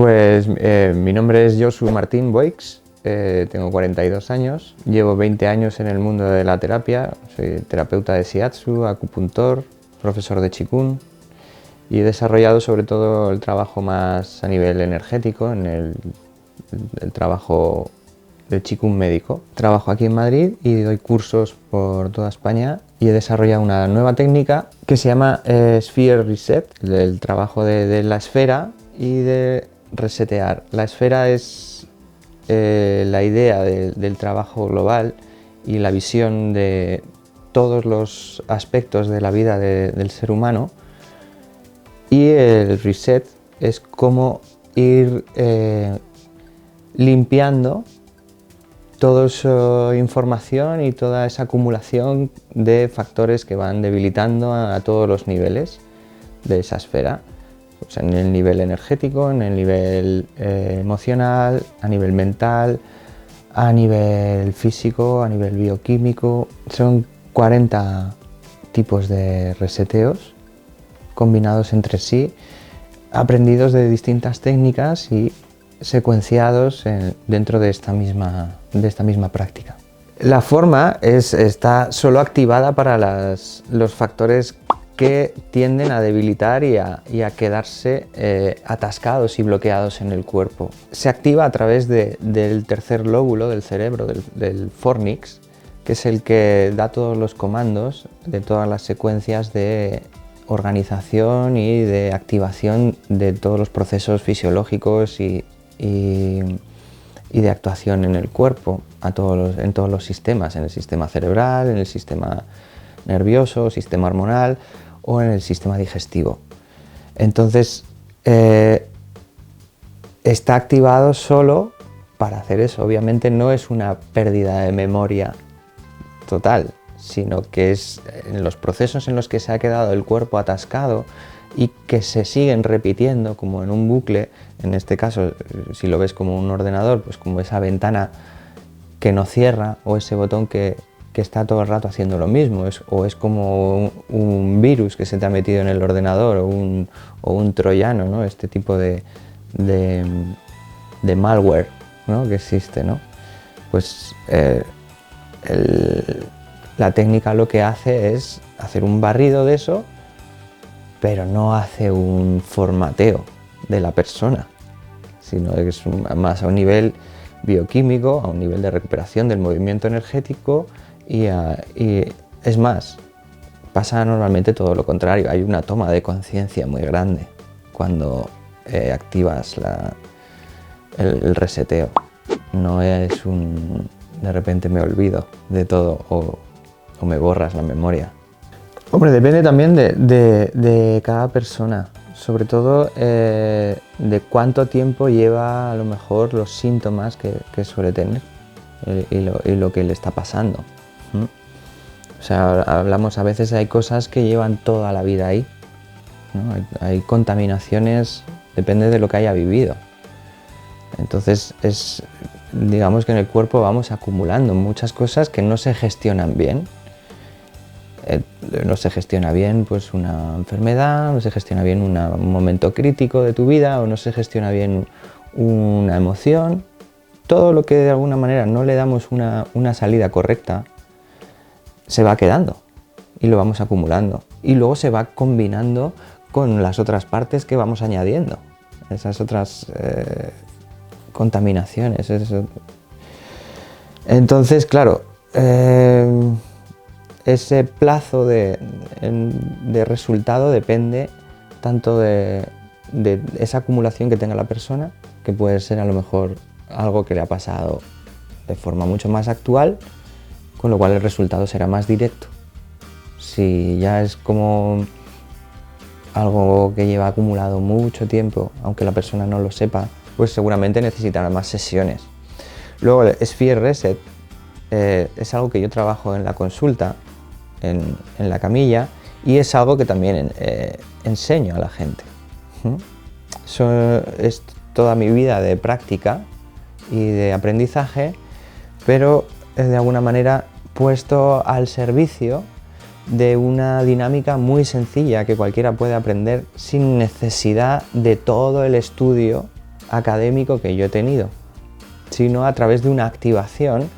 Pues mi nombre es Josu Martín Boix, tengo 42 años, llevo 20 años en el mundo de la terapia, soy terapeuta de Shiatsu, acupuntor, profesor de Qigong y he desarrollado sobre todo el trabajo más a nivel energético, en el trabajo del Qigong médico. Trabajo aquí en Madrid y doy cursos por toda España y he desarrollado una nueva técnica que se llama Sphere Reset, el trabajo de la esfera y de resetear. La esfera es la idea del trabajo global y la visión de todos los aspectos de la vida del ser humano, y el reset es como ir limpiando toda esa información y toda esa acumulación de factores que van debilitando a todos los niveles de esa esfera. O sea, en el nivel energético, en el nivel emocional, a nivel mental, a nivel físico, a nivel bioquímico. Son 40 tipos de reseteos combinados entre sí, aprendidos de distintas técnicas y secuenciados dentro de esta misma práctica. La forma está solo activada para los factores que tienden a debilitar y a quedarse atascados y bloqueados en el cuerpo. Se activa a través del tercer lóbulo del cerebro, del fornix, que es el que da todos los comandos de todas las secuencias de organización y de activación de todos los procesos fisiológicos y de actuación en el cuerpo, en todos los sistemas, en el sistema cerebral, en el sistema nervioso, sistema hormonal o en el sistema digestivo. Entonces, está activado solo para hacer eso. Obviamente no es una pérdida de memoria total, sino que es en los procesos en los que se ha quedado el cuerpo atascado y que se siguen repitiendo como en un bucle. En este caso, si lo ves como un ordenador, pues como esa ventana que no cierra o ese botón que está todo el rato haciendo lo mismo, o es como un virus que se te ha metido en el ordenador o un troyano, ¿no? Este tipo de malware, ¿no? Que existe, ¿no? Pues la técnica lo que hace es hacer un barrido de eso, pero no hace un formateo de la persona, sino que es más a un nivel bioquímico, a un nivel de recuperación del movimiento energético y es más, pasa normalmente todo lo contrario. Hay una toma de conciencia muy grande cuando activas el reseteo. No es de repente me olvido de todo o me borras la memoria. Hombre, depende también de cada persona, sobre todo de cuánto tiempo lleva a lo mejor los síntomas que suele tener y lo que le está pasando. O sea, hablamos a veces, hay cosas que llevan toda la vida ahí, ¿no? Hay contaminaciones, depende de lo que haya vivido. Entonces digamos que en el cuerpo vamos acumulando muchas cosas que no se gestionan bien. No se gestiona bien pues una enfermedad, no se gestiona bien un momento crítico de tu vida, o no se gestiona bien una emoción. Todo lo que de alguna manera no le damos una salida correcta se va quedando y lo vamos acumulando, y luego se va combinando con las otras partes que vamos añadiendo, esas otras contaminaciones. Entonces, claro, ese plazo de resultado depende tanto de esa acumulación que tenga la persona, que puede ser a lo mejor algo que le ha pasado de forma mucho más actual, con lo cual el resultado será más directo. Si ya es como algo que lleva acumulado mucho tiempo, aunque la persona no lo sepa, pues seguramente necesitará más sesiones. Luego el Sphere Reset es algo que yo trabajo en la consulta, en la camilla, y es algo que también enseño a la gente. Eso es toda mi vida de práctica y de aprendizaje, pero de alguna manera puesto al servicio de una dinámica muy sencilla que cualquiera puede aprender sin necesidad de todo el estudio académico que yo he tenido, sino a través de una activación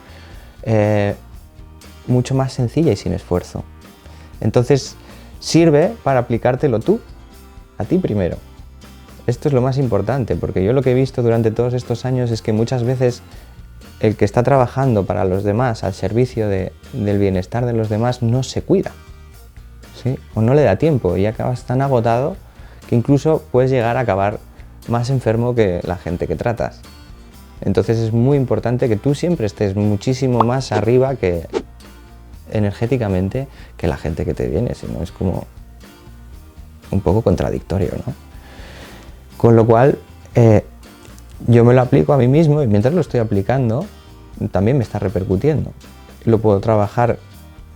mucho más sencilla y sin esfuerzo. Entonces sirve para aplicártelo tú, a ti primero. Esto es lo más importante, porque yo lo que he visto durante todos estos años es que muchas veces el que está trabajando para los demás, al servicio del bienestar de los demás, no se cuida, ¿sí? O no le da tiempo y acabas tan agotado que incluso puedes llegar a acabar más enfermo que la gente que tratas. Entonces es muy importante que tú siempre estés muchísimo más arriba que energéticamente que la gente que te viene, si no es como un poco contradictorio, ¿no? Con lo cual, yo me lo aplico a mí mismo y mientras lo estoy aplicando, también me está repercutiendo. Lo puedo trabajar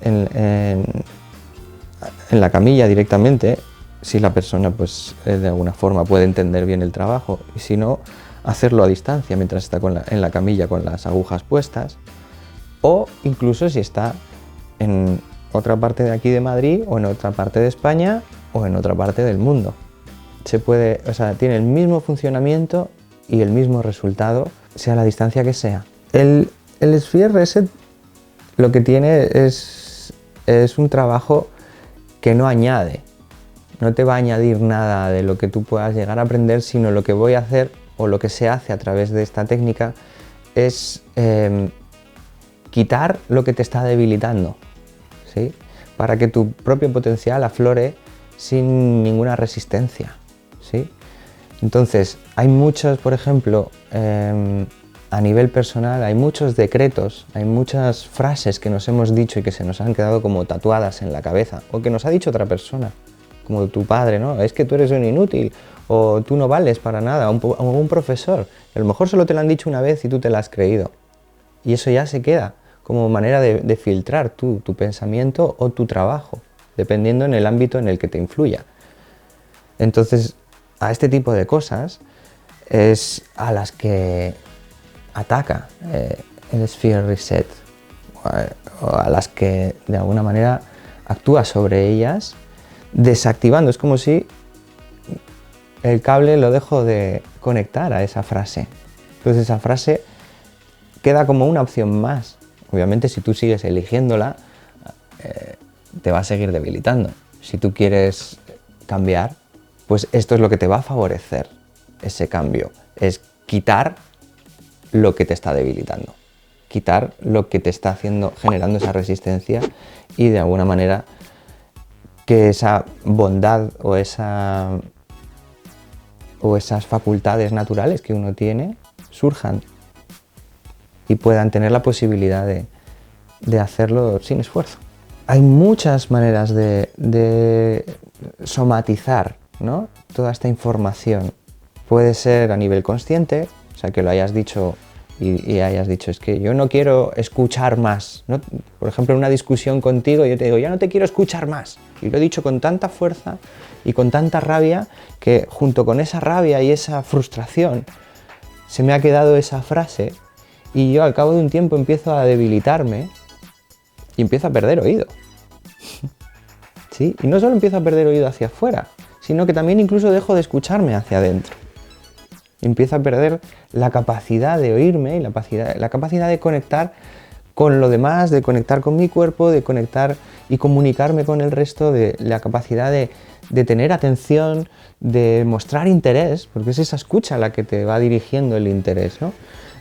en la camilla directamente, si la persona pues, de alguna forma puede entender bien el trabajo, y si no, hacerlo a distancia mientras está en la camilla con las agujas puestas, o incluso si está en otra parte de aquí de Madrid, o en otra parte de España, o en otra parte del mundo. Se puede, o sea, tiene el mismo funcionamiento y el mismo resultado, sea la distancia que sea. El Sphere Reset lo que tiene es un trabajo que no añade, no te va a añadir nada de lo que tú puedas llegar a aprender, sino lo que voy a hacer o lo que se hace a través de esta técnica es quitar lo que te está debilitando, ¿sí? Para que tu propio potencial aflore sin ninguna resistencia, ¿sí? Entonces, hay muchos, por ejemplo, a nivel personal, hay muchos decretos, hay muchas frases que nos hemos dicho y que se nos han quedado como tatuadas en la cabeza, o que nos ha dicho otra persona, como tu padre, ¿no? Es que tú eres un inútil, o tú no vales para nada, o un profesor. A lo mejor solo te lo han dicho una vez y tú te lo has creído. Y eso ya se queda como manera de filtrar tu pensamiento o tu trabajo, dependiendo en el ámbito en el que te influya. Entonces, a este tipo de cosas es a las que ataca el Sphere Reset, o a las que de alguna manera actúa sobre ellas, desactivando. Es como si el cable lo dejo de conectar a esa frase. Entonces esa frase queda como una opción más. Obviamente si tú sigues eligiéndola, te va a seguir debilitando. Si tú quieres cambiar, pues esto es lo que te va a favorecer, ese cambio. Es quitar lo que te está debilitando. Quitar lo que te está generando esa resistencia y de alguna manera que esa bondad o esas facultades naturales que uno tiene surjan y puedan tener la posibilidad de hacerlo sin esfuerzo. Hay muchas maneras de somatizar, ¿no?, toda esta información. Puede ser a nivel consciente, o sea, que lo hayas dicho y hayas dicho, es que yo no quiero escuchar más, ¿no? Por ejemplo, en una discusión contigo yo te digo, ya no te quiero escuchar más. Y lo he dicho con tanta fuerza y con tanta rabia que junto con esa rabia y esa frustración se me ha quedado esa frase y yo al cabo de un tiempo empiezo a debilitarme y empiezo a perder oído. ¿Sí? Y no solo empiezo a perder oído hacia afuera, sino que también incluso dejo de escucharme hacia adentro. Empiezo a perder la capacidad de oírme y la capacidad de conectar con lo demás, de conectar con mi cuerpo, de conectar y comunicarme con el resto, de la capacidad de tener atención, de mostrar interés, porque es esa escucha la que te va dirigiendo el interés, ¿no?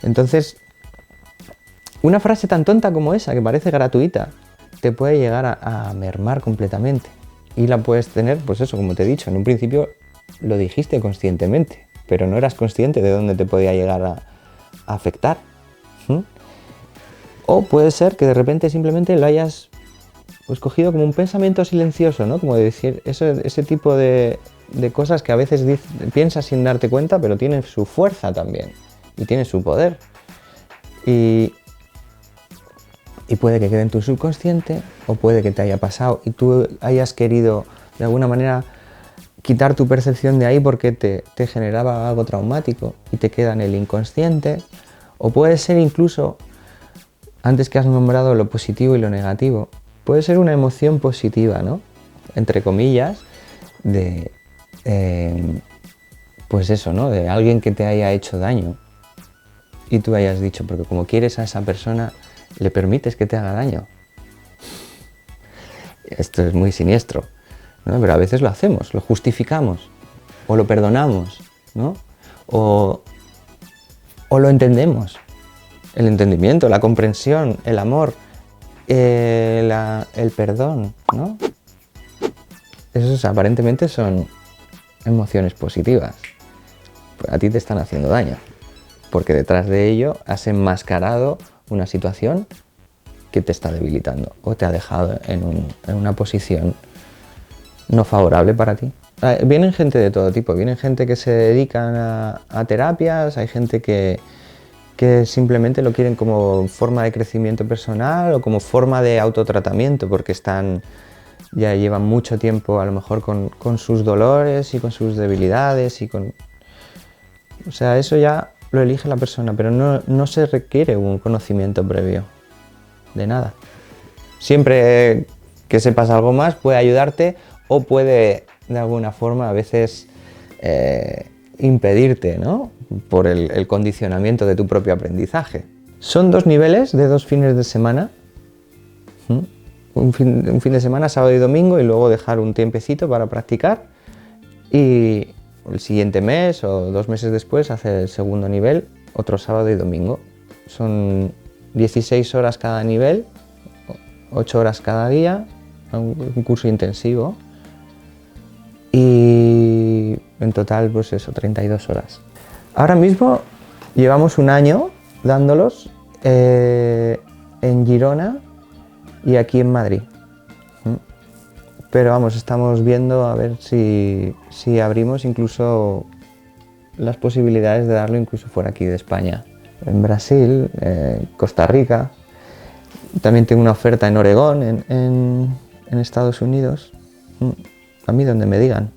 Entonces, una frase tan tonta como esa, que parece gratuita, te puede llegar a mermar completamente. Y la puedes tener, pues eso, como te he dicho, en un principio lo dijiste conscientemente, pero no eras consciente de dónde te podía llegar a afectar. O puede ser que de repente simplemente lo hayas pues cogido como un pensamiento silencioso, ¿no? Como de decir, ese tipo de cosas que a veces piensas sin darte cuenta, pero tienen su fuerza también y tienen su poder. Y puede que quede en tu subconsciente, o puede que te haya pasado y tú hayas querido de alguna manera quitar tu percepción de ahí porque te generaba algo traumático y te queda en el inconsciente. O puede ser incluso, antes que has nombrado lo positivo y lo negativo, puede ser una emoción positiva, ¿no?, entre comillas, pues eso, ¿no? De alguien que te haya hecho daño y tú hayas dicho, porque como quieres a esa persona, le permites que te haga daño. Esto es muy siniestro, ¿no? Pero a veces lo hacemos, lo justificamos o lo perdonamos, ¿no? O lo entendemos. El entendimiento, la comprensión, el amor, el perdón, ¿no? Esos aparentemente son emociones positivas. Pues a ti te están haciendo daño, porque detrás de ello has enmascarado una situación que te está debilitando o te ha dejado en una posición no favorable para ti. Vienen gente de todo tipo, vienen gente que se dedican a terapias, hay gente que simplemente lo quieren como forma de crecimiento personal o como forma de autotratamiento, porque ya llevan mucho tiempo a lo mejor con sus dolores y con sus debilidades o sea, eso ya lo elige la persona, pero no se requiere un conocimiento previo de nada. Siempre que sepas algo más puede ayudarte o puede de alguna forma a veces impedirte, ¿no? Por el condicionamiento de tu propio aprendizaje. Son 2 niveles de 2 fines de semana. Un fin de semana, sábado y domingo, y luego dejar un tiempecito para practicar. Y el siguiente mes o 2 meses después hacer el segundo nivel, otro sábado y domingo. Son 16 horas cada nivel, 8 horas cada día, un curso intensivo. Y en total, pues eso, 32 horas. Ahora mismo llevamos un año dándolos en Girona y aquí en Madrid. Pero vamos, estamos viendo a ver si abrimos incluso las posibilidades de darlo incluso fuera aquí de España. En Brasil, Costa Rica, también tengo una oferta en Oregón, en Estados Unidos. A mí donde me digan.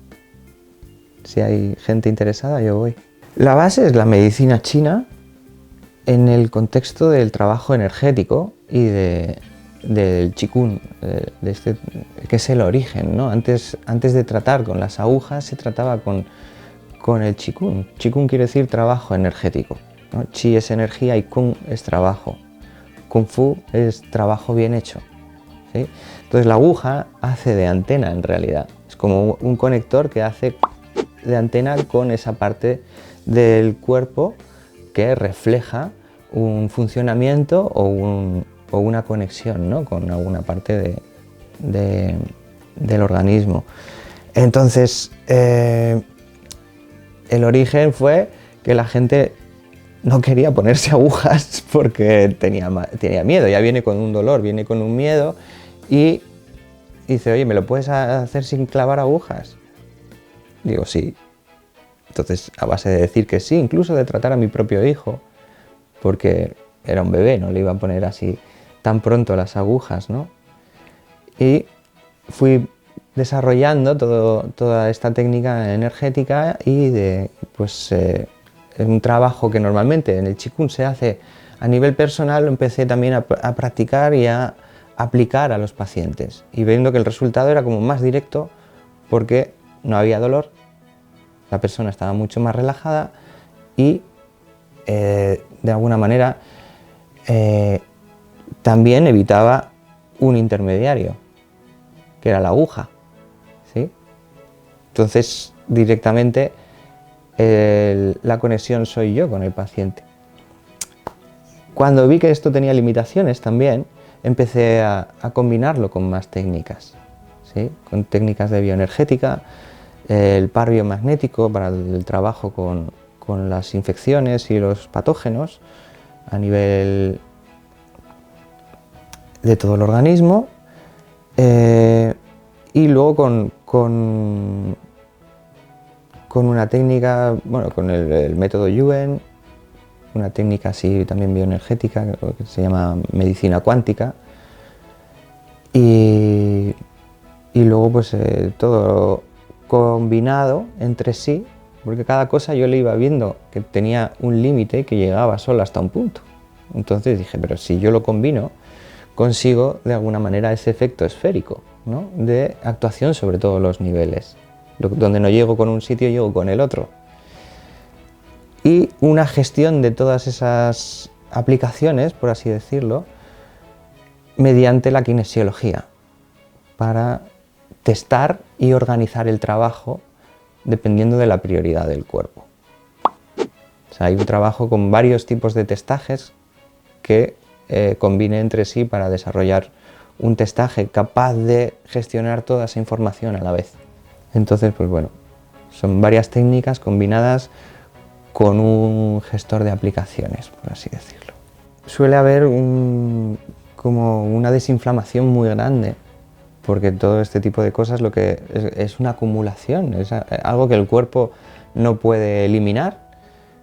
Si hay gente interesada, yo voy. La base es la medicina china en el contexto del trabajo energético y del Qigong, que es el origen, ¿no? Antes de tratar con las agujas se trataba con el Qigong. Qigong quiere decir trabajo energético, ¿no? Qi es energía y Kung es trabajo. Kung Fu es trabajo bien hecho, ¿sí? Entonces la aguja hace de antena en realidad. Es como un conector que hace de antena con esa parte del cuerpo que refleja un funcionamiento o una conexión, ¿no? Con alguna parte del organismo. Entonces, el origen fue que la gente no quería ponerse agujas porque tenía miedo, ya viene con un dolor, viene con un miedo y dice, oye, ¿me lo puedes hacer sin clavar agujas? Digo, sí. Entonces, a base de decir que sí, incluso de tratar a mi propio hijo, porque era un bebé, no le iba a poner así tan pronto las agujas, ¿no? Y fui desarrollando toda esta técnica energética y un trabajo que normalmente en el Qigong se hace a nivel personal, lo empecé también a practicar y a aplicar a los pacientes. Y viendo que el resultado era como más directo porque no había dolor, la persona estaba mucho más relajada y de alguna manera también evitaba un intermediario, que era la aguja, ¿sí? Entonces directamente la conexión soy yo con el paciente. Cuando vi que esto tenía limitaciones también, empecé a combinarlo con más técnicas, ¿sí? Con técnicas de bioenergética, el par biomagnético para el trabajo con las infecciones y los patógenos a nivel de todo el organismo, y luego con una técnica, bueno, con el método Yuen, una técnica así también bioenergética que se llama medicina cuántica, y luego pues todo combinado entre sí, porque cada cosa yo le iba viendo que tenía un límite que llegaba solo hasta un punto. Entonces dije, pero si yo lo combino, consigo de alguna manera ese efecto esférico, ¿no? De actuación sobre todos los niveles. Donde no llego con un sitio, llego con el otro. y una gestión de todas esas aplicaciones, por así decirlo, mediante la kinesiología, para testar y organizar el trabajo dependiendo de la prioridad del cuerpo. O sea, hay un trabajo con varios tipos de testajes que combine entre sí para desarrollar un testaje capaz de gestionar toda esa información a la vez. Entonces, pues bueno, son varias técnicas combinadas con un gestor de aplicaciones, por así decirlo. Suele haber como una desinflamación muy grande, porque todo este tipo de cosas lo que es una acumulación, es algo que el cuerpo no puede eliminar.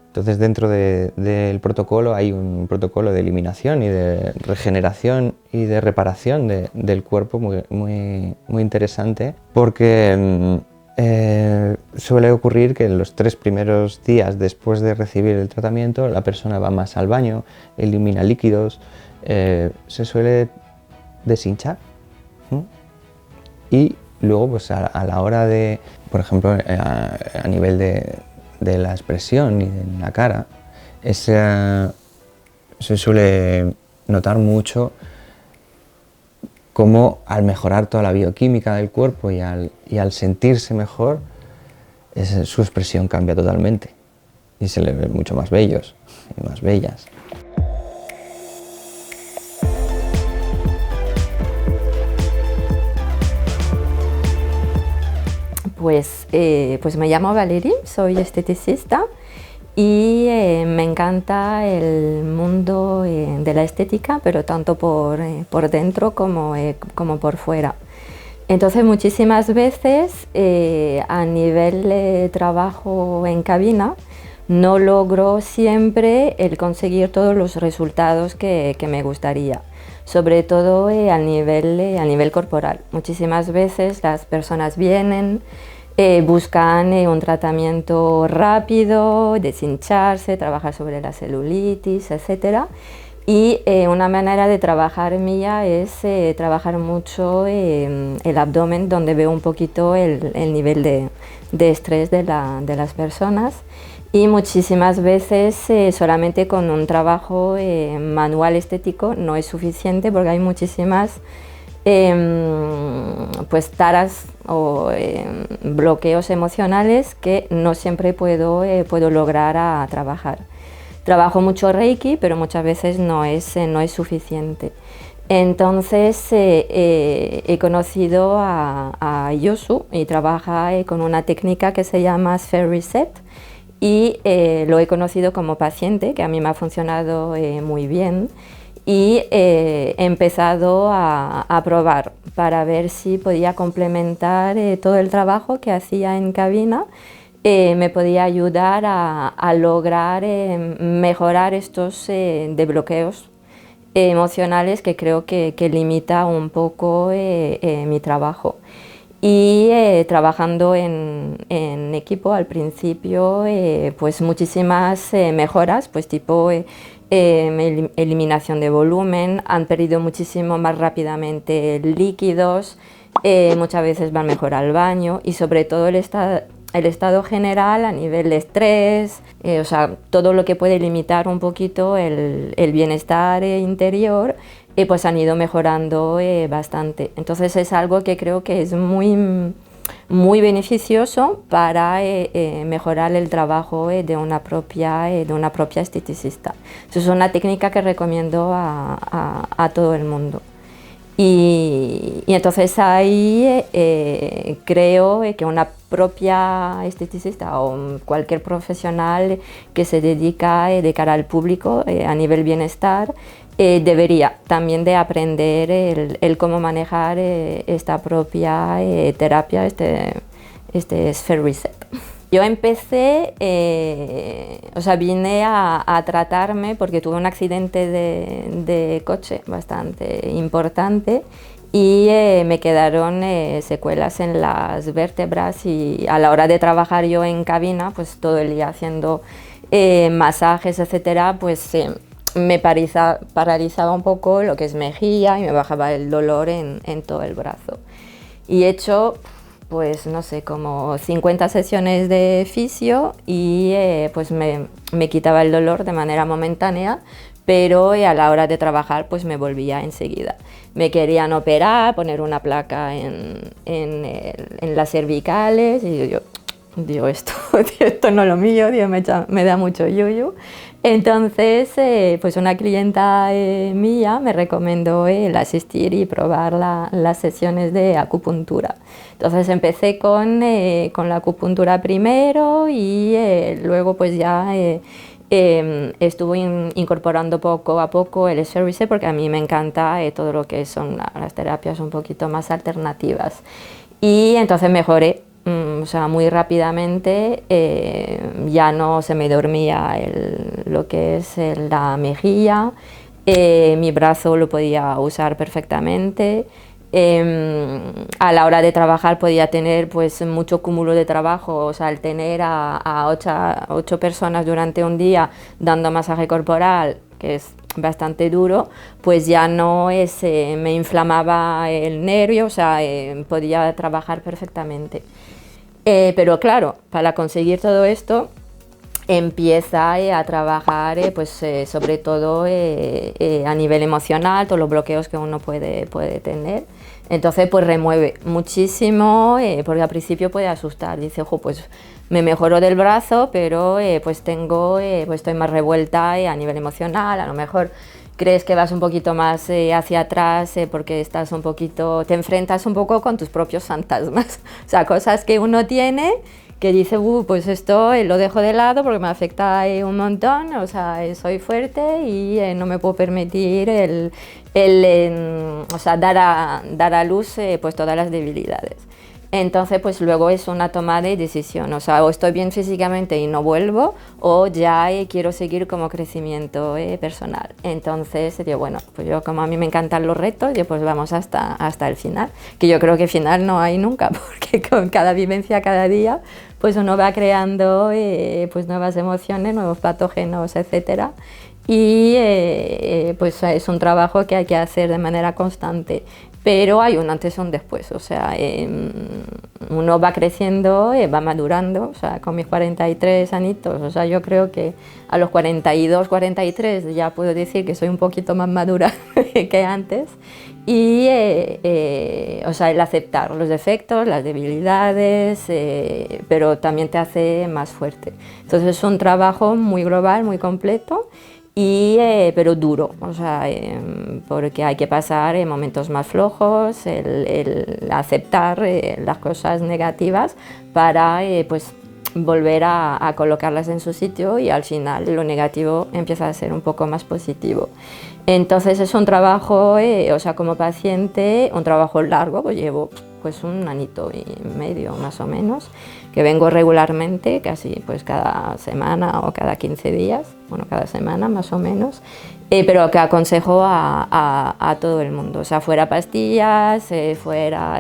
Entonces, dentro del protocolo hay un protocolo de eliminación y de regeneración y de reparación del cuerpo muy interesante, porque suele ocurrir que en los 3 primeros días después de recibir el tratamiento la persona va más al baño, elimina líquidos, se suele deshinchar, ¿no? Y luego, pues a la hora de, por ejemplo, a nivel de la expresión y de la cara, se suele notar mucho cómo al mejorar toda la bioquímica del cuerpo y al sentirse mejor, su expresión cambia totalmente y se le ven mucho más bellos y más bellas. Pues me llamo Valerie, soy esteticista y me encanta el mundo de la estética, pero tanto por dentro como por fuera. Entonces, muchísimas veces a nivel de trabajo en cabina no logro siempre el conseguir todos los resultados que me gustaría, sobre todo a nivel corporal. Muchísimas veces las personas vienen, buscan un tratamiento rápido, deshincharse, trabajar sobre la celulitis, etc. Y una manera de trabajar mía es trabajar mucho el abdomen, donde veo un poquito el nivel de estrés de las personas. Y muchísimas veces solamente con un trabajo manual estético no es suficiente, porque hay muchísimas pues taras o bloqueos emocionales que no siempre puedo lograr trabajar. Trabajo mucho Reiki, pero muchas veces no es suficiente. Entonces he conocido a Yosu y trabaja con una técnica que se llama Sphere Reset, y lo he conocido como paciente, que a mí me ha funcionado muy bien, y he empezado a probar para ver si podía complementar todo el trabajo que hacía en cabina. Me podía ayudar a lograr mejorar estos desbloqueos emocionales que creo que limita un poco mi trabajo. Y trabajando en equipo al principio, pues muchísimas mejoras, pues tipo eliminación de volumen, han perdido muchísimo más rápidamente líquidos, muchas veces van mejor al baño, y sobre todo el estado general a nivel de estrés, o sea, todo lo que puede limitar un poquito el bienestar interior, pues han ido mejorando bastante. Entonces es algo que creo que es muy beneficioso para mejorar el trabajo de una propia esteticista. Eso es una técnica que recomiendo a todo el mundo. Y entonces ahí creo que una propia esteticista o cualquier profesional que se dedica de cara al público a nivel bienestar debería también de aprender el cómo manejar esta propia terapia, este Sphere Reset. Yo empecé, o sea, vine a tratarme porque tuve un accidente de coche bastante importante y me quedaron secuelas en las vértebras, y a la hora de trabajar yo en cabina, pues todo el día haciendo masajes, etcétera, pues me paralizaba un poco lo que es mejilla y me bajaba el dolor en todo el brazo. Y he hecho pues no sé, como 50 sesiones de fisio y pues me quitaba el dolor de manera momentánea, pero a la hora de trabajar pues me volvía enseguida. Me querían operar, poner una placa en las cervicales y yo digo, esto no es lo mío, Dios, me da mucho yuyu. Entonces, pues una clienta mía me recomendó el asistir y probar las sesiones de acupuntura. Entonces empecé con la acupuntura primero y luego pues ya estuve incorporando poco a poco el service porque a mí me encanta todo lo que son las terapias un poquito más alternativas. Y entonces mejoré. O sea, muy rápidamente ya no se me dormía lo que es la mejilla, mi brazo lo podía usar perfectamente, a la hora de trabajar podía tener pues mucho cúmulo de trabajo, o sea, al tener a 8 personas durante un día dando masaje corporal, que es bastante duro, pues ya no me inflamaba el nervio, o sea, podía trabajar perfectamente. Pero claro, para conseguir todo esto empieza a trabajar pues, sobre todo a nivel emocional, todos los bloqueos que uno puede tener. Entonces pues remueve muchísimo, porque al principio puede asustar, dice, ojo, pues me mejoro del brazo, pero pues pues estoy más revuelta a nivel emocional, a lo mejor crees que vas un poquito más hacia atrás porque estás un poquito, te enfrentas un poco con tus propios fantasmas, o sea, cosas que uno tiene que dice, pues esto lo dejo de lado porque me afecta un montón, o sea, soy fuerte y no me puedo permitir o sea, dar a luz pues todas las debilidades. Entonces, pues luego es una toma de decisión, o sea, o estoy bien físicamente y no vuelvo, o ya quiero seguir como crecimiento personal. Entonces, digo, bueno, pues yo como a mí me encantan los retos, yo pues vamos hasta el final, que yo creo que final no hay nunca, porque con cada vivencia, cada día, pues uno va creando pues nuevas emociones, nuevos patógenos, etcétera. Y pues es un trabajo que hay que hacer de manera constante, pero hay un antes y un después, o sea, uno va creciendo, va madurando, o sea, con mis 43 añitos, o sea, yo creo que a los 42, 43 ya puedo decir que soy un poquito más madura que antes, y o sea, el aceptar los defectos, las debilidades, pero también te hace más fuerte. Entonces es un trabajo muy global, muy completo, pero duro, o sea, porque hay que pasar momentos más flojos, el aceptar las cosas negativas para pues volver a colocarlas en su sitio y al final lo negativo empieza a ser un poco más positivo. Entonces es un trabajo, o sea, como paciente, un trabajo largo, pues llevo pues un añito y medio más o menos, que vengo regularmente, casi pues cada semana o cada 15 días, bueno, cada semana más o menos, pero que aconsejo a todo el mundo, o sea, fuera pastillas, fuera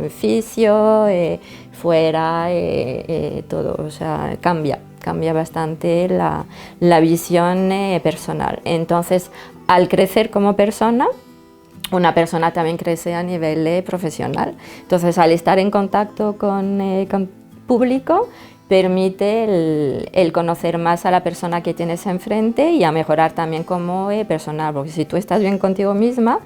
fisio, fuera todo, o sea, cambia bastante la visión personal. Entonces, al crecer como persona, una persona también crece a nivel profesional. Entonces, al estar en contacto con público, permite el conocer más a la persona que tienes enfrente y a mejorar también como personal, porque si tú estás bien contigo misma,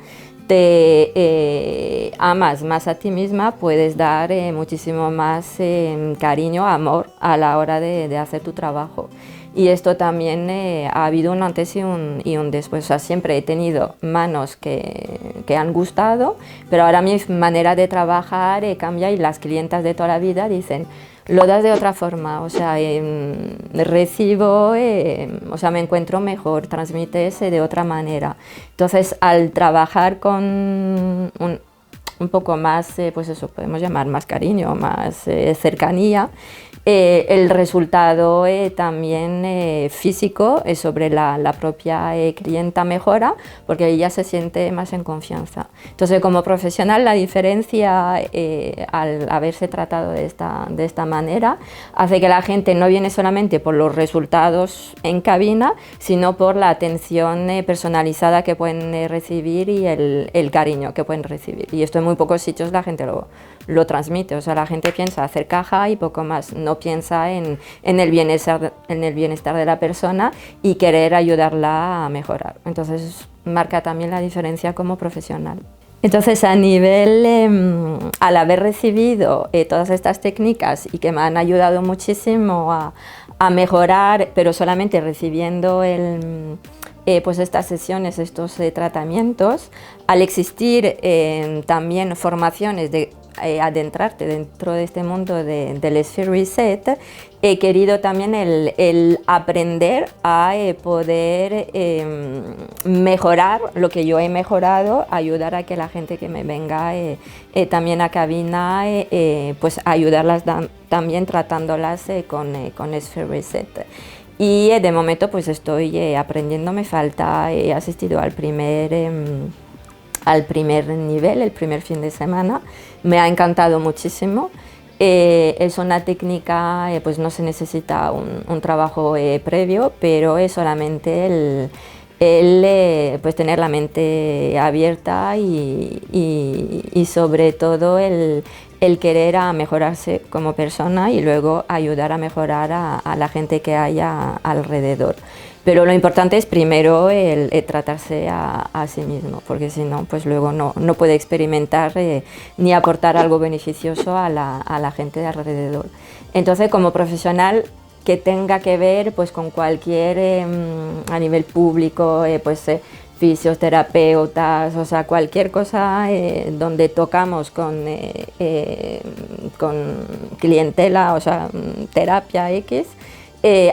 te amas más a ti misma, puedes dar muchísimo más cariño, amor a la hora de hacer tu trabajo. Y esto también ha habido un antes y un después. O sea, siempre he tenido manos que han gustado, pero ahora mi manera de trabajar cambia y las clientas de toda la vida dicen, lo das de otra forma, o sea, recibo, o sea, me encuentro mejor, transmites de otra manera. Entonces, al trabajar con un poco más, pues eso, podemos llamar más cariño, más cercanía, El resultado también físico sobre la propia clienta mejora, porque ella se siente más en confianza. Entonces, como profesional, la diferencia al haberse tratado de esta manera hace que la gente no viene solamente por los resultados en cabina, sino por la atención personalizada que pueden recibir y el cariño que pueden recibir. Y esto en muy pocos sitios la gente lo transmite, o sea, la gente piensa hacer caja y poco más, no piensa en el bienestar de la persona y querer ayudarla a mejorar. Entonces marca también la diferencia como profesional. Entonces, a nivel, al haber recibido todas estas técnicas y que me han ayudado muchísimo a mejorar, pero solamente recibiendo pues estas sesiones, estos tratamientos, al existir también formaciones de adentrarte dentro de este mundo del Sphere Reset, he querido también el aprender a poder mejorar lo que yo he mejorado, ayudar a que la gente que me venga también a cabina, pues ayudarlas también tratándolas con Sphere Reset. Y de momento pues estoy aprendiendo, me falta, he asistido al primer nivel, el primer fin de semana, me ha encantado muchísimo. Es una técnica, pues no se necesita un trabajo previo, pero es solamente pues tener la mente abierta y sobre todo el querer a mejorarse como persona y luego ayudar a mejorar a la gente que haya alrededor. Pero lo importante es primero el tratarse a sí mismo, porque si no, pues luego no puede experimentar ni aportar algo beneficioso a la gente de alrededor. Entonces, como profesional que tenga que ver pues con cualquier, a nivel público, pues fisioterapeutas, o sea, cualquier cosa donde tocamos con clientela, o sea, terapia X,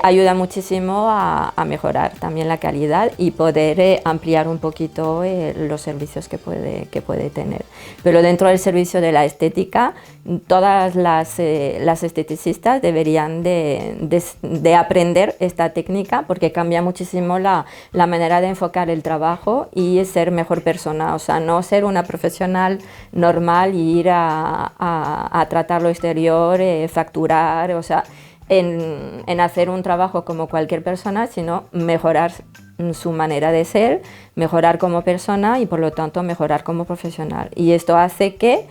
ayuda muchísimo a mejorar también la calidad y poder ampliar un poquito los servicios que puede tener. Pero dentro del servicio de la estética, todas las esteticistas deberían de aprender esta técnica porque cambia muchísimo la manera de enfocar el trabajo y ser mejor persona, o sea, no ser una profesional normal y ir a tratar lo exterior, facturar, o sea, en hacer un trabajo como cualquier persona, sino mejorar su manera de ser, mejorar como persona y por lo tanto mejorar como profesional. Y esto hace que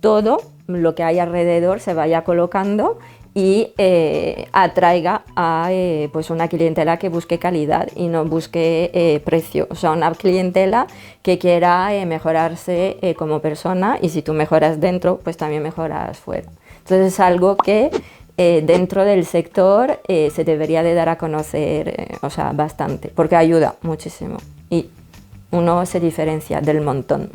todo lo que hay alrededor se vaya colocando y atraiga a pues una clientela que busque calidad y no busque precio, o sea, una clientela que quiera mejorarse como persona y si tú mejoras dentro, pues también mejoras fuera. Entonces es algo que dentro del sector se debería de dar a conocer, o sea, bastante, porque ayuda muchísimo y uno se diferencia del montón.